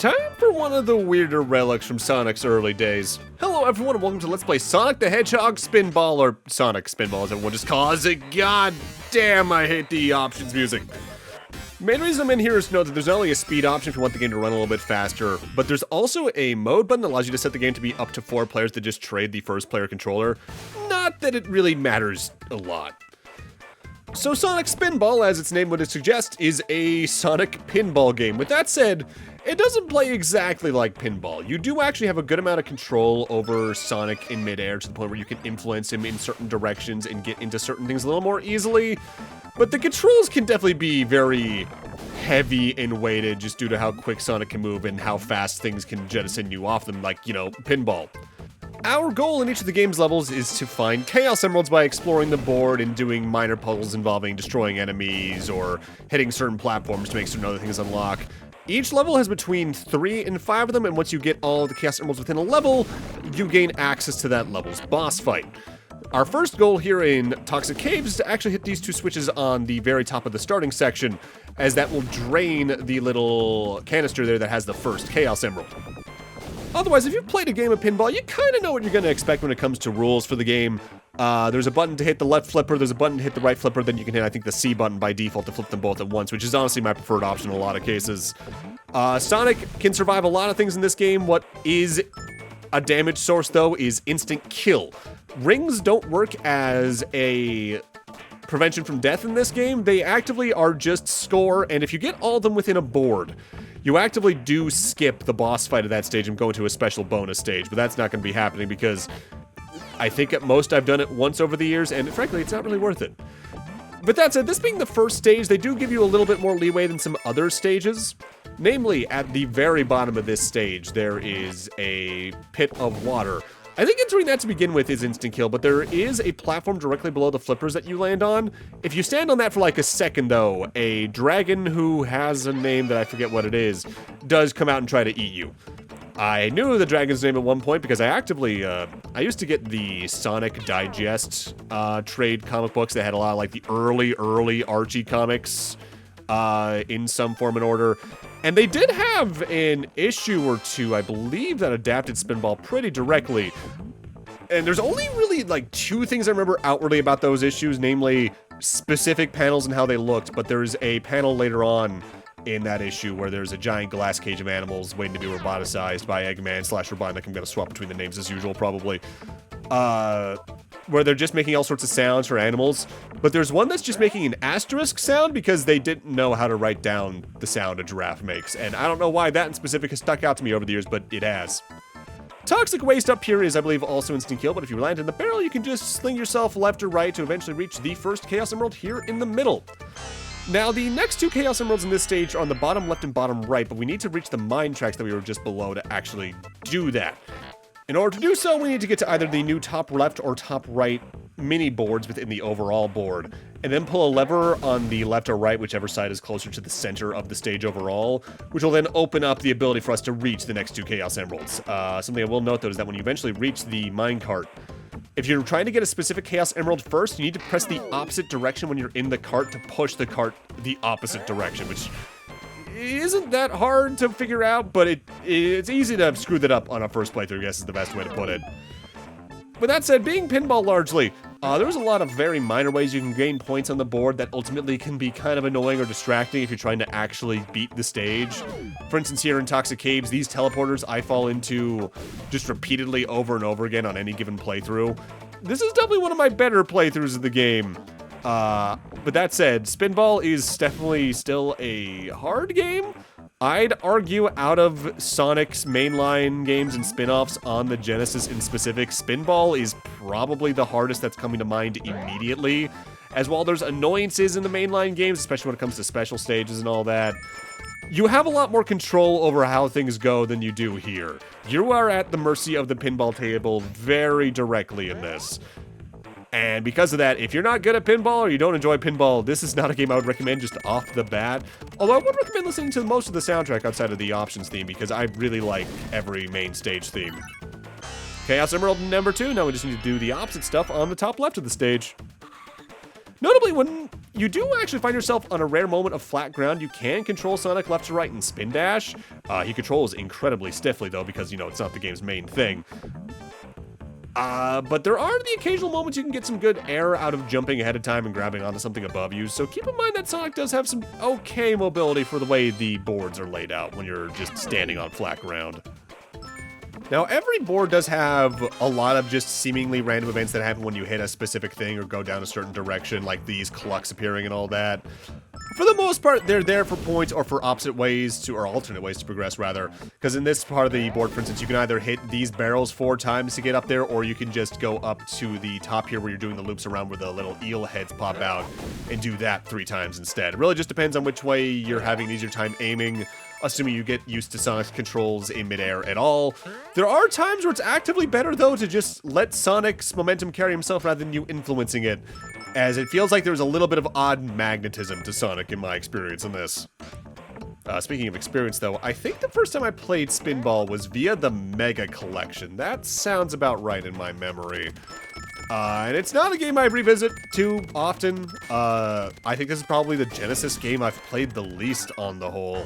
Time for one of the weirder relics from Sonic's early days. Hello everyone and welcome to Let's Play Sonic the Hedgehog Spinball, or Sonic Spinball as everyone just calls it. God damn, I hate the options music. Main reason I'm in here is to note that there's not only a speed option if you want the game to run a little bit faster, but there's also a mode button that allows you to set the game to be up to 4 players to just trade the first player controller. Not that it really matters a lot. So Sonic Spinball, as its name would suggest, is a Sonic pinball game. With that said, it doesn't play exactly like pinball. You do actually have a good amount of control over Sonic in midair to the point where you can influence him in certain directions and get into certain things a little more easily. But the controls can definitely be very heavy and weighted just due to how quick Sonic can move and how fast things can jettison you off them, like, you know, pinball. Our goal in each of the game's levels is to find Chaos Emeralds by exploring the board and doing minor puzzles involving destroying enemies or hitting certain platforms to make certain other things unlock. Each level has between 3 and 5 of them, and once you get all of the Chaos Emeralds within a level, you gain access to that level's boss fight. Our first goal here in Toxic Caves is to actually hit these 2 switches on the very top of the starting section, as that will drain the little canister there that has the first Chaos Emerald. Otherwise, if you've played a game of pinball, you kind of know what you're going to expect when it comes to rules for the game. There's a button to hit the left flipper, there's a button to hit the right flipper, then you can hit, I think, the C button by default to flip them both at once, which is honestly my preferred option in a lot of cases. Sonic can survive a lot of things in this game. What is a damage source, though, is instant kill. Rings don't work as a prevention from death in this game. They actively are just score, and if you get all of them within a board, you actively do skip the boss fight at that stage and go into a special bonus stage, but that's not going to be happening because I think at most I've done it once over the years, and frankly, it's not really worth it. But that said, this being the first stage, they do give you a little bit more leeway than some other stages. Namely, at the very bottom of this stage, there is a pit of water. I think entering that to begin with is instant kill, but there is a platform directly below the flippers that you land on. If you stand on that for like a second, though, a dragon who has a name that I forget what it is, does come out and try to eat you. I knew the dragon's name at one point because I actively, I used to get the Sonic Digest trade comic books that had a lot of like the early Archie comics in some form and order. And they did have an issue or two, I believe, that adapted Spinball pretty directly. And there's only really like 2 things I remember outwardly about those issues, namely specific panels and how they looked. But there's a panel later on in that issue where there's a giant glass cage of animals waiting to be roboticized by Eggman / Robotnik. I'm gonna swap between the names as usual, probably. Where they're just making all sorts of sounds for animals, but there's one that's just making an asterisk sound because they didn't know how to write down the sound a giraffe makes, and I don't know why that in specific has stuck out to me over the years, but it has. Toxic Waste up here is, I believe, also instant kill, but if you land in the barrel, you can just sling yourself left or right to eventually reach the first Chaos Emerald here in the middle. Now, the next 2 Chaos Emeralds in this stage are on the bottom left and bottom right, but we need to reach the mine tracks that we were just below to actually do that. In order to do so, we need to get to either the new top left or top right mini boards within the overall board, and then pull a lever on the left or right, whichever side is closer to the center of the stage overall, which will then open up the ability for us to reach the next 2 Chaos Emeralds. Something I will note, though, is that when you eventually reach the minecart, if you're trying to get a specific Chaos Emerald first, you need to press the opposite direction when you're in the cart to push the cart the opposite direction, which isn't that hard to figure out, but it's easy to screw that up on a first playthrough, I guess is the best way to put it. With that said, being pinball largely, there's a lot of very minor ways you can gain points on the board that ultimately can be kind of annoying or distracting if you're trying to actually beat the stage. For instance, here in Toxic Caves, these teleporters I fall into just repeatedly over and over again on any given playthrough. This is definitely one of my better playthroughs of the game. But that said, Spinball is definitely still a hard game. I'd argue out of Sonic's mainline games and spin-offs on the Genesis in specific, Spinball is probably the hardest that's coming to mind immediately. As while there's annoyances in the mainline games, especially when it comes to special stages and all that, you have a lot more control over how things go than you do here. You are at the mercy of the pinball table very directly in this. And because of that, if you're not good at pinball or you don't enjoy pinball, this is not a game I would recommend just off the bat. Although I would recommend listening to most of the soundtrack outside of the options theme because I really like every main stage theme. Chaos Emerald number 2, now we just need to do the opposite stuff on the top left of the stage. Notably, when You do actually find yourself on a rare moment of flat ground. You can control Sonic left to right and spin dash. He controls incredibly stiffly, though, because, you know, it's not the game's main thing. But there are the occasional moments you can get some good air out of jumping ahead of time and grabbing onto something above you, so keep in mind that Sonic does have some okay mobility for the way the boards are laid out when you're just standing on flat ground. Now, every board does have a lot of just seemingly random events that happen when you hit a specific thing or go down a certain direction, like these clucks appearing and all that. For the most part, they're there for points or for opposite ways to, or alternate ways to progress, rather. Because in this part of the board, for instance, you can either hit these barrels 4 times to get up there, or you can just go up to the top here where you're doing the loops around where the little eel heads pop out and do that 3 times instead. It really just depends on which way you're having an easier time aiming, assuming you get used to Sonic's controls in midair at all. There are times where it's actively better, though, to just let Sonic's momentum carry himself rather than you influencing it, as it feels like there's a little bit of odd magnetism to Sonic in my experience in this. Speaking of experience, though, I think the first time I played Spinball was via the Mega Collection. That sounds about right in my memory. And it's not a game I revisit too often. I think this is probably the Genesis game I've played the least on the whole,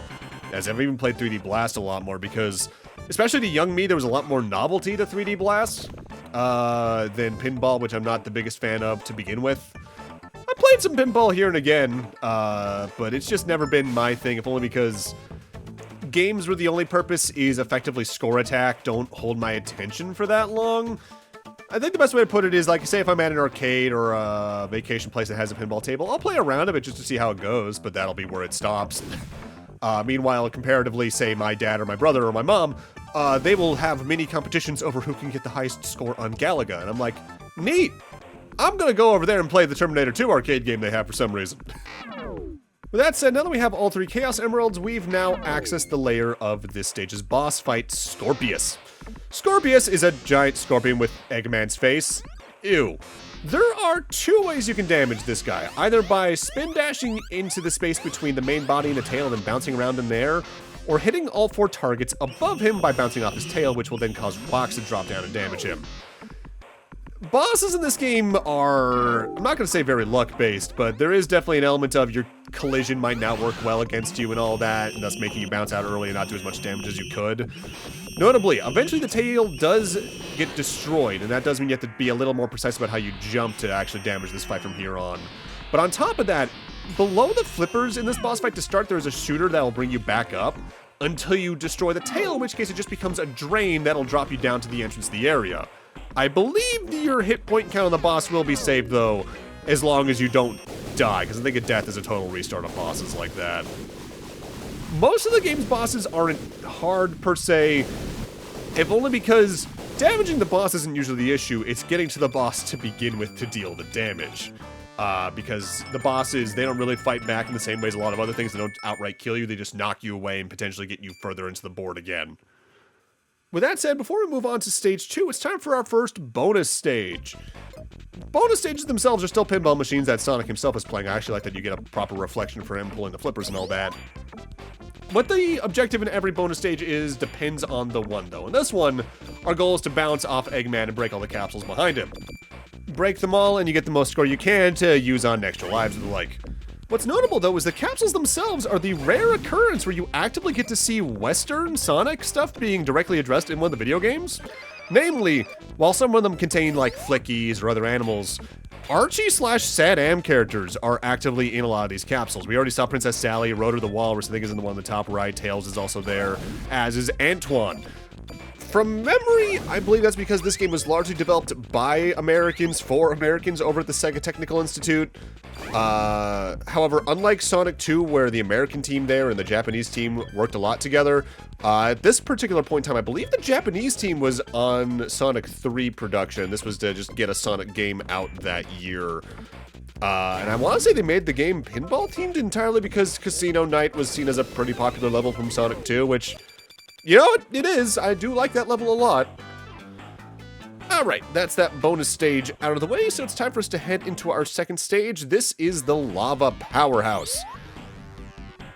as I've even played 3D Blast a lot more because, especially to young me, there was a lot more novelty to 3D Blast than Pinball, which I'm not the biggest fan of to begin with. I played some Pinball here and again, but it's just never been my thing, if only because games where the only purpose is effectively score attack don't hold my attention for that long. I think the best way to put it is, like, say if I'm at an arcade or a vacation place that has a pinball table, I'll play a round of it just to see how it goes, but that'll be where it stops. Meanwhile, comparatively, say my dad or my brother or my mom, they will have mini competitions over who can get the highest score on Galaga, and I'm like, neat! I'm gonna go over there and play the Terminator 2 arcade game they have for some reason. With that said, now that we have all 3 Chaos Emeralds, we've now accessed the layer of this stage's boss fight, Scorpius. Scorpius is a giant scorpion with Eggman's face. Ew. There are 2 ways you can damage this guy, either by spin dashing into the space between the main body and the tail and then bouncing around in there, or hitting all 4 targets above him by bouncing off his tail, which will then cause rocks to drop down and damage him. Bosses in this game are, I'm not going to say very luck-based, but there is definitely an element of your collision might not work well against you and all that, and thus making you bounce out early and not do as much damage as you could. Notably, eventually the tail does get destroyed, and that does mean you have to be a little more precise about how you jump to actually damage this fight from here on. But on top of that, below the flippers in this boss fight to start, there's a shooter that will bring you back up until you destroy the tail, in which case it just becomes a drain that'll drop you down to the entrance of the area. I believe your hit point count on the boss will be saved, though, as long as you don't die, because I think a death is a total restart on bosses like that. Most of the game's bosses aren't hard, per se, if only because damaging the boss isn't usually the issue, it's getting to the boss to begin with to deal the damage. Because the bosses, they don't really fight back in the same way as a lot of other things. They don't outright kill you, they just knock you away and potentially get you further into the board again. With that said, before we move on to stage 2, it's time for our first bonus stage. Bonus stages themselves are still pinball machines that Sonic himself is playing. I actually like that you get a proper reflection for him pulling the flippers and all that. What the objective in every bonus stage is depends on the one, though. In this one, our goal is to bounce off Eggman and break all the capsules behind him. Break them all, and you get the most score you can to use on extra lives and the like. What's notable, though, is the capsules themselves are the rare occurrence where you actively get to see Western Sonic stuff being directly addressed in one of the video games. Namely, while some of them contain, like, Flickies or other animals, Archie/Sad-Am characters are actively in a lot of these capsules. We already saw Princess Sally, Rotor the Walrus, I think is in the one on the top right, Tails is also there, as is Antoine. From memory, I believe that's because this game was largely developed by Americans for Americans over at the Sega Technical Institute. However, unlike Sonic 2, where the American team there and the Japanese team worked a lot together, at this particular point in time, I believe the Japanese team was on Sonic 3 production. This was to just get a Sonic game out that year. And I want to say they made the game pinball themed entirely because Casino Night was seen as a pretty popular level from Sonic 2, which, you know what? It is. I do like that level a lot. Alright, that's that bonus stage out of the way, so it's time for us to head into our second stage. This is the Lava Powerhouse.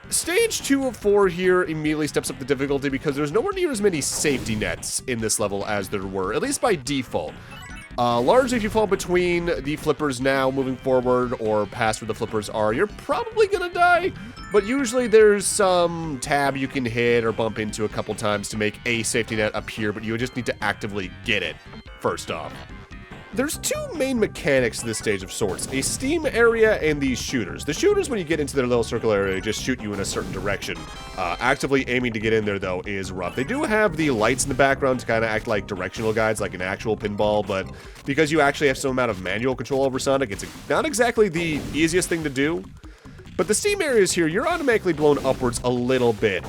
Stage 2 of 4 here immediately steps up the difficulty because there's nowhere near as many safety nets in this level as there were, at least by default. Largely, if you fall between the flippers now, moving forward, or past where the flippers are, you're probably gonna die. But usually there's some tab you can hit or bump into a couple times to make a safety net appear, but you just need to actively get it, first off. There's two main mechanics to this stage of sorts, a steam area and these shooters. The shooters, when you get into their little circle area, just shoot you in a certain direction. Actively aiming to get in there, though, is rough. They do have the lights in the background to kind of act like directional guides, like an actual pinball, but because you actually have some amount of manual control over Sonic, it's not exactly the easiest thing to do. But the steam areas here, you're automatically blown upwards a little bit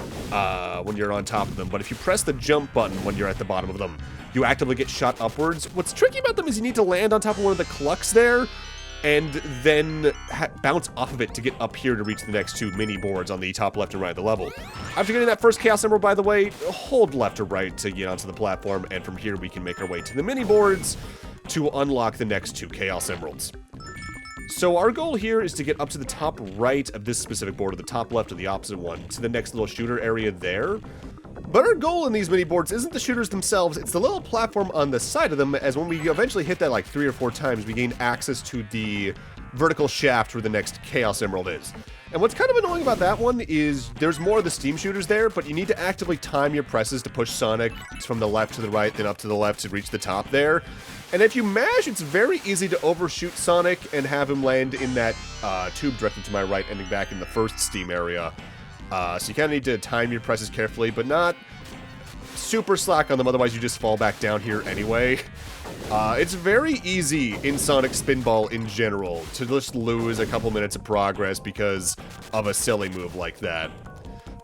when you're on top of them, but if you press the jump button when you're at the bottom of them, you actively get shot upwards. What's tricky about them is you need to land on top of one of the clucks there, and then bounce off of it to get up here to reach the next two mini boards on the top left and right of the level. After getting that first Chaos Emerald, by the way, hold left or right to get onto the platform, and from here we can make our way to the mini boards to unlock the next two Chaos Emeralds. So our goal here is to get up to the top right of this specific board, or the top left of the opposite one, to the next little shooter area there. But our goal in these mini boards isn't the shooters themselves, it's the little platform on the side of them, as when we eventually hit that like 3 or 4 times, we gain access to the vertical shaft where the next Chaos Emerald is. And what's kind of annoying about that one is there's more of the steam shooters there, but you need to actively time your presses to push Sonic from the left to the right, then up to the left to reach the top there. And if you mash, it's very easy to overshoot Sonic and have him land in that tube directly to my right, ending back in the first steam area. So you kind of need to time your presses carefully, but not super slack on them, otherwise you just fall back down here anyway. It's very easy in Sonic Spinball in general to just lose a couple minutes of progress because of a silly move like that.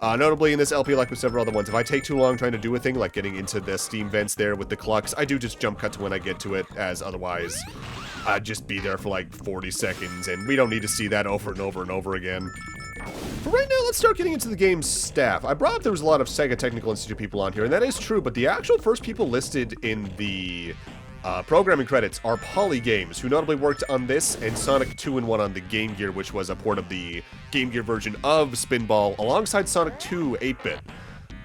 Notably in this LP, like with several other ones, if I take too long trying to do a thing, like getting into the steam vents there with the clucks, I do just jump cut to when I get to it, as otherwise I'd just be there for like 40 seconds, and we don't need to see that over and over and over again. For right now, let's start getting into the game's staff. I brought up there was a lot of Sega Technical Institute people on here, and that is true, but the actual first people listed in the programming credits are Poly Games, who notably worked on this and Sonic 2-in-1 on the Game Gear, which was a port of the Game Gear version of Spinball, alongside Sonic 2 8-bit.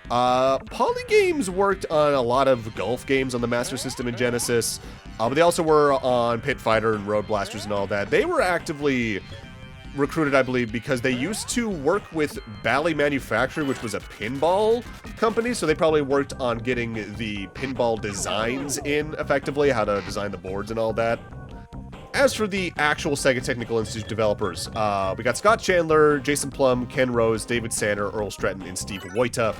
Poly Games worked on a lot of golf games on the Master System and Genesis, but they also were on Pit Fighter and Road Blasters and all that. They were actively recruited, I believe, because they used to work with Bally Manufacturing, which was a pinball company, so they probably worked on getting the pinball designs in, effectively, how to design the boards and all that. As for the actual Sega Technical Institute developers, we got Scott Chandler, Jason Plum, Ken Rose, David Sander, Earl Stratton, and Steve Wojta.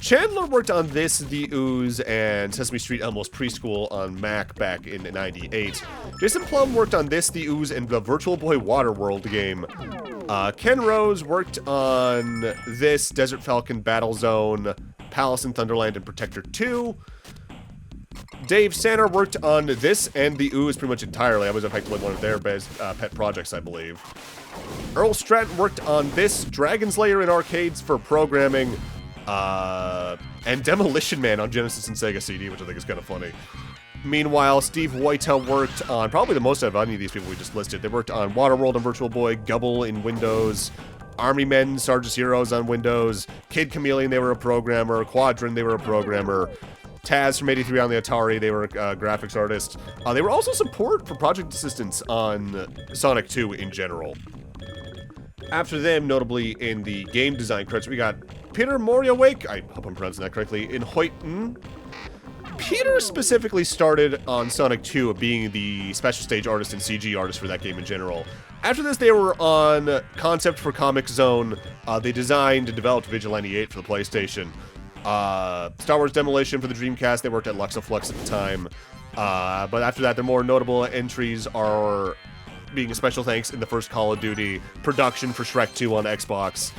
Chandler worked on this, The Ooze, and Sesame Street Elmo's Preschool on Mac back in '98. Jason Plum worked on this, The Ooze, and the Virtual Boy Waterworld game. Ken Rose worked on this, Desert Falcon Battlezone, Palace in Thunderland, and Protector 2. Dave Sander worked on this and The Ooze pretty much entirely. I was effectively one of their best pet projects, I believe. Earl Stratton worked on this, Dragon's Lair in arcades for programming, and Demolition Man on Genesis and Sega CD, which I think is kind of funny. Meanwhile, Steve Wojta worked on probably the most out of any of these people we just listed. They worked on Waterworld on Virtual Boy, Gubble in Windows, Army Men, Sarge's Heroes on Windows, Kid Chameleon, they were a programmer, Quadrin, they were a programmer, Taz from 83 on the Atari, they were a graphics artist. They were also support for project assistants on Sonic 2 in general. After them, notably in the game design credits, we got Peter Moriawake, I hope I'm pronouncing that correctly, in Hoyton. Peter specifically started on Sonic 2 being the special stage artist and CG artist for that game in general. After this, they were on concept for Comic Zone. They designed and developed Vigilante 8 for the PlayStation. Star Wars Demolition for the Dreamcast, they worked at Luxaflux at the time. But after that, their more notable entries are being a special thanks in the first Call of Duty, production for Shrek 2 on Xbox.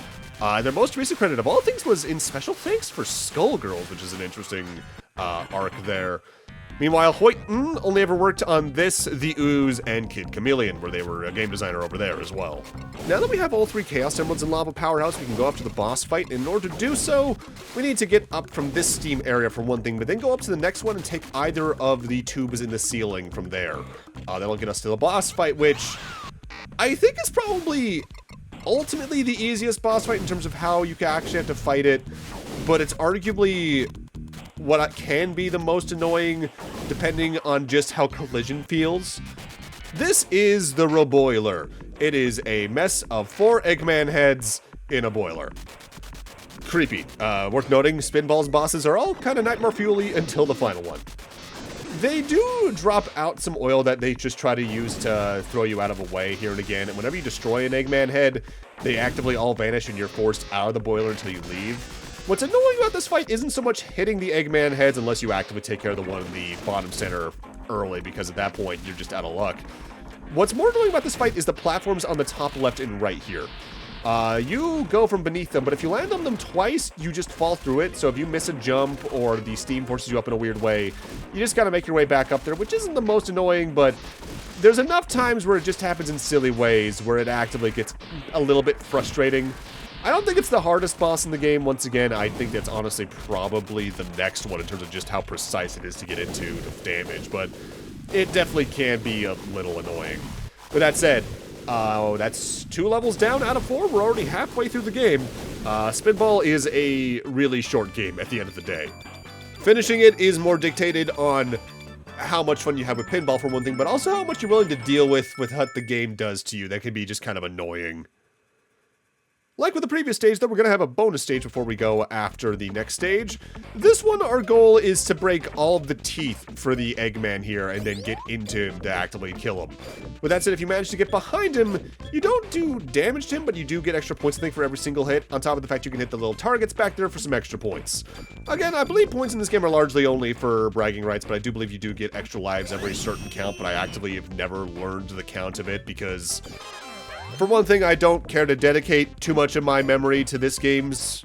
Their most recent credit of all things was in special thanks for Skullgirls, which is an interesting arc there. Meanwhile, Hoyton only ever worked on this, The Ooze, and Kid Chameleon, where they were a game designer over there as well. Now that we have all 3 Chaos Emeralds in Lava Powerhouse, we can go up to the boss fight. In order to do so, we need to get up from this steam area for one thing, but then go up to the next one and take either of the tubes in the ceiling from there. That'll get us to the boss fight, which I think is probably ultimately the easiest boss fight in terms of how you can actually have to fight it, but it's arguably what can be the most annoying, depending on just how collision feels. This is the Robo-Boiler. It is a mess of 4 Eggman heads in a boiler. Creepy. Worth noting, Spinball's bosses are all kind of nightmare fuel-y until the final one. They do drop out some oil that they just try to use to throw you out of a way here and again, and whenever you destroy an Eggman head, they actively all vanish and you're forced out of the boiler until you leave. What's annoying about this fight isn't so much hitting the Eggman heads unless you actively take care of the one in the bottom center early, because at that point, you're just out of luck. What's more annoying about this fight is the platforms on the top left and right here. You go from beneath them, but if you land on them twice, you just fall through it. So if you miss a jump or the steam forces you up in a weird way, you just gotta make your way back up there, which isn't the most annoying, but there's enough times where it just happens in silly ways where it actively gets a little bit frustrating. I don't think it's the hardest boss in the game. Once again, I think that's honestly probably the next one in terms of just how precise it is to get into the damage, but it definitely can be a little annoying. With that said, that's 2 levels down out of 4. We're already halfway through the game. Spinball is a really short game at the end of the day. Finishing it is more dictated on how much fun you have with pinball for one thing, but also how much you're willing to deal with what the game does to you. That can be just kind of annoying. Like with the previous stage, though, we're going to have a bonus stage before we go after the next stage. This one, our goal is to break all of the teeth for the Eggman here and then get into him to actively kill him. With that said, if you manage to get behind him, you don't do damage to him, but you do get extra points, I think, for every single hit, on top of the fact you can hit the little targets back there for some extra points. Again, I believe points in this game are largely only for bragging rights, but I do believe you do get extra lives every certain count, but I actively have never learned the count of it because... for one thing, I don't care to dedicate too much of my memory to this game's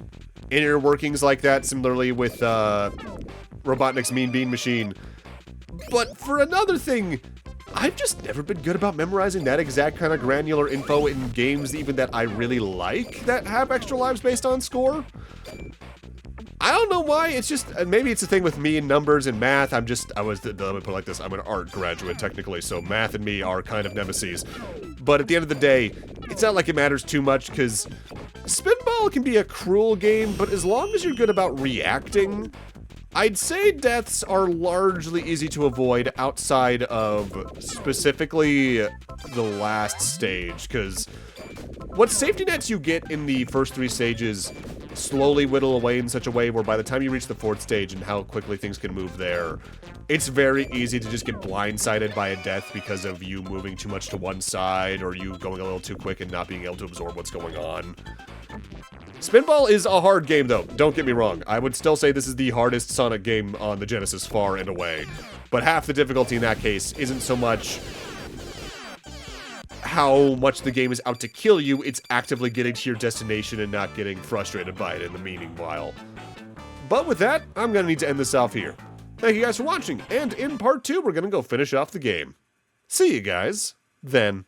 inner workings like that, similarly with Robotnik's Mean Bean Machine. But for another thing, I've just never been good about memorizing that exact kind of granular info in games even that I really like that have extra lives based on score. I don't know why, it's just, maybe it's a thing with me and numbers and math. let me put it like this, I'm an art graduate technically, so math and me are kind of nemesis. But at the end of the day, it's not like it matters too much, because Spinball can be a cruel game, but as long as you're good about reacting, I'd say deaths are largely easy to avoid outside of specifically the last stage, because what safety nets you get in the first 3 stages slowly whittle away in such a way where by the time you reach the 4th stage and how quickly things can move there, it's very easy to just get blindsided by a death because of you moving too much to one side or you going a little too quick and not being able to absorb what's going on. Spinball is a hard game, though. Don't get me wrong. I would still say this is the hardest Sonic game on the Genesis far and away. But half the difficulty in that case isn't so much how much the game is out to kill you, it's actively getting to your destination and not getting frustrated by it in the meanwhile. But with that, I'm going to need to end this off here. Thank you guys for watching, and in part 2, we're going to go finish off the game. See you guys then.